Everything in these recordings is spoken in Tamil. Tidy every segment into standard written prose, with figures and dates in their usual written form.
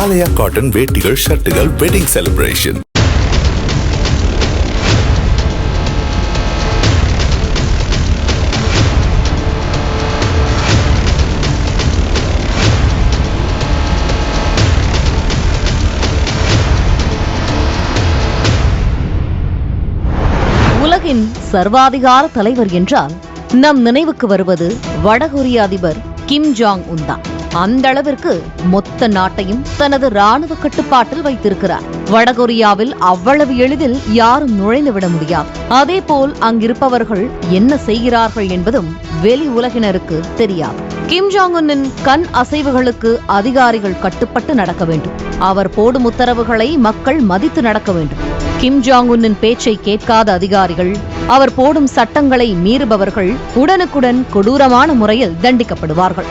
ஆலயா காட்டன் வேட்டிகள், ஷர்ட்டுகள், வெட்டிங் செலிப்ரேஷன். உலகின் சர்வாதிகார தலைவர் என்றால் நம் நினைவுக்கு வருவது வடகொரிய அதிபர் கிம் ஜாங் உன் தான். அந்த அளவிற்கு மொத்த நாட்டையும் தனது ராணுவ கட்டுப்பாட்டில் வைத்திருக்கிறார். வடகொரியாவில் அவ்வளவு எளிதில் யாரும் நுழைந்துவிட முடியாது. அதேபோல் அங்கிருப்பவர்கள் என்ன செய்கிறார்கள் என்பதும் வெளி உலகினருக்கு தெரியாது. கிம் ஜாங் உன்னின் கண் அசைவுகளுக்கு அதிகாரிகள் கட்டுப்பட்டு நடக்க வேண்டும். அவர் போடும் உத்தரவுகளை மக்கள் மதித்து நடக்க வேண்டும். கிம் ஜாங் உன்னின் பேச்சை கேட்காத அதிகாரிகள், அவர் போடும் சட்டங்களை மீறுபவர்கள் உடனுக்குடன் கொடூரமான முறையில் தண்டிக்கப்படுவார்கள்.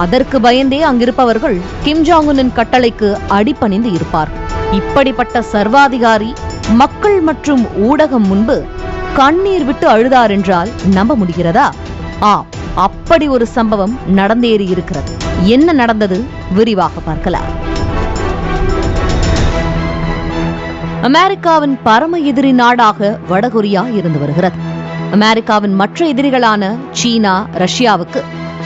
அதற்கு பயந்தே அங்கிருப்பவர்கள் கிம் ஜாங் உன்னின் கட்டளைக்கு அடிபணிந்து இருப்பார்கள். இப்படிப்பட்ட சர்வாதிகாரி மக்கள் மற்றும் ஊடகம் முன்பு கண்ணீர் விட்டு அழுதார் என்றால் நம்ப முடிகிறதா? அப்படி ஒரு சம்பவம் நடந்தேறி இருக்கிறது. என்ன நடந்தது விரிவாக பார்க்கலாம். அமெரிக்காவின் பரம எதிரி நாடாக வடகொரியா இருந்து வருகிறது. அமெரிக்காவின் மற்ற எதிரிகளான சீனா, ரஷ்யாவுக்கு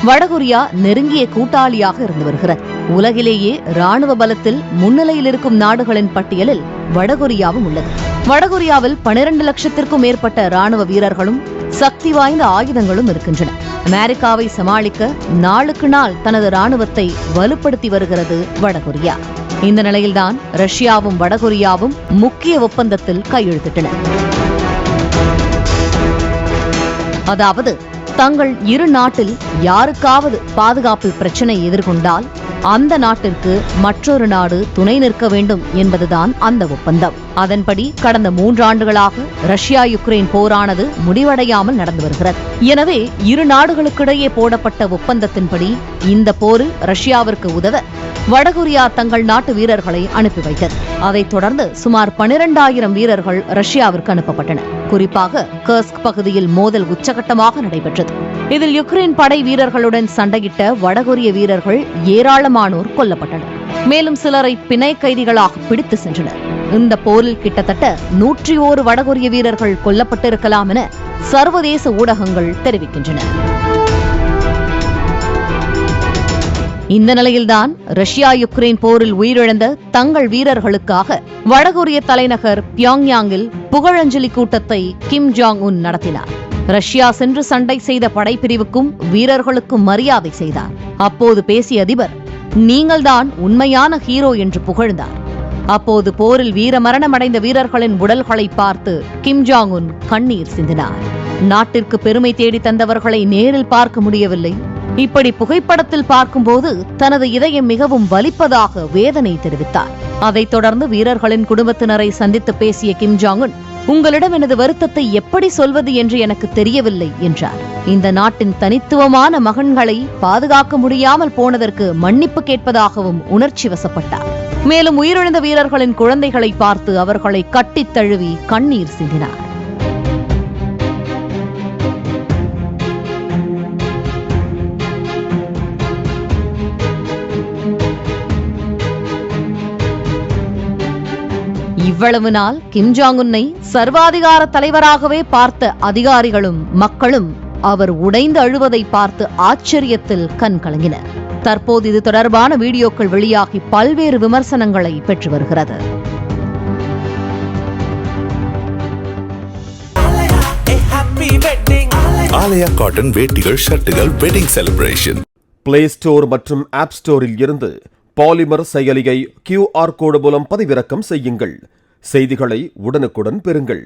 வடகொரியா நெருங்கிய கூட்டாளியாக இருந்து வருகிறது. உலகிலேயே ராணுவ பலத்தில் முன்னிலையில் இருக்கும் நாடுகளின் பட்டியலில் வடகொரியாவும் உள்ளது. வடகொரியாவில் 12 லட்சத்திற்கும் மேற்பட்ட ராணுவ வீரர்களும் சக்தி வாய்ந்த ஆயுதங்களும் இருக்கின்றன. அமெரிக்காவை சமாளிக்க நாளுக்கு நாள் தனது ராணுவத்தை வலுப்படுத்தி வருகிறது வடகொரியா. இந்த நிலையில்தான் ரஷ்யாவும் வடகொரியாவும் முக்கிய ஒப்பந்தத்தில் கையெழுத்திட்டன. அதாவது தங்கள் இரு நாட்டில் யாருக்காவது பாதுகாப்பில் பிரச்சனை எதிர்கொண்டால் அந்த நாட்டிற்கு மற்றொரு நாடு துணை நிற்க வேண்டும் என்பதுதான் அந்த ஒப்பந்தம். அதன்படி கடந்த 3 ஆண்டுகளாக ரஷ்யா யுக்ரைன் போரானது முடிவடையாமல் நடந்து வருகிறது. எனவே இரு நாடுகளுக்கிடையே போடப்பட்ட ஒப்பந்தத்தின்படி இந்த போரில் ரஷ்யாவிற்கு உதவ வடகொரியா தங்கள் நாட்டு வீரர்களை அனுப்பி வைத்தது. அதைத் தொடர்ந்து சுமார் 12,000 வீரர்கள் ரஷ்யாவிற்கு அனுப்பப்பட்டனர். குறிப்பாக கர்ஸ்க் பகுதியில் மோதல் உச்சகட்டமாக நடைபெற்றது. இதில் யுக்ரைன் படை வீரர்களுடன் சண்டையிட்ட வடகொரிய வீரர்கள் ஏராளமானோர் கொல்லப்பட்டனர். மேலும் சிலரை பிணை கைதிகளாக பிடித்து சென்றனர். இந்த போரில் கிட்டத்தட்ட 101 வடகொரிய வீரர்கள் கொல்லப்பட்டிருக்கலாம் என சர்வதேச ஊடகங்கள் தெரிவிக்கின்றன. இந்த நிலையில்தான் ரஷ்யா யுக்ரைன் போரில் உயிரிழந்த தங்கள் வீரர்களுக்காக வடகொரிய தலைநகர் பியாங்யாங்கில் புகழஞ்சலி கூட்டத்தை கிம் ஜாங் உன் நடத்தினார். ரஷ்யா சென்று சண்டை செய்த படைப்பிரிவுக்கும் வீரர்களுக்கும் மரியாதை செய்தார். அப்போது பேசிய அதிபர், நீங்கள்தான் உண்மையான ஹீரோ என்று புகழ்ந்தார். அப்போது போரில் வீரமரணமடைந்த வீரர்களின் உடல்களை பார்த்து கிம் ஜாங் உன் கண்ணீர் சிந்தினார். நாட்டிற்கு பெருமை தேடி தந்தவர்களை நேரில் பார்க்க முடியவில்லை. இப்படி புகைப்படத்தில் பார்க்கும்போது தனது இதயம் மிகவும் வலிப்பதாக வேதனை தெரிவித்தார். அதைத் தொடர்ந்து வீரர்களின் குடும்பத்தினரை சந்தித்து பேசிய கிம் ஜாங் உன், உங்களிடம் எனது வருத்தத்தை எப்படி சொல்வது என்று எனக்கு தெரியவில்லை என்றார். இந்த நாட்டின் தனித்துவமான மகன்களை பாதுகாக்க முடியாமல் போனதற்கு மன்னிப்பு கேட்பதாகவும் உணர்ச்சி வசப்பட்டார். மேலும் உயிரிழந்த வீரர்களின் குழந்தைகளை பார்த்து அவர்களை கட்டித் தழுவி கண்ணீர் சிந்தினார். இவ்வளவு நாள் கிம் ஜாங் உன்னை சர்வாதிகார தலைவராகவே பார்த்த அதிகாரிகளும் மக்களும் அவர் உடைந்து அழுவதை பார்த்து ஆச்சரியத்தில் கண் கலங்கினர். தற்போது இது தொடர்பான வீடியோக்கள் வெளியாகி பல்வேறு விமர்சனங்களை பெற்று வருகிறது. ஆலயா காட்டன் வேட்டிகள், ஷர்ட்டுகள், வெட்டிங் செலிப்ரேஷன். பிளே ஸ்டோர் மற்றும் ஆப் ஸ்டோரில் இருந்து பாலிமர் செயலியை QR கோடு மூலம் பதிவிறக்கம் செய்யுங்கள். செய்திகளை உடனுக்குடன் பெறுங்கள்.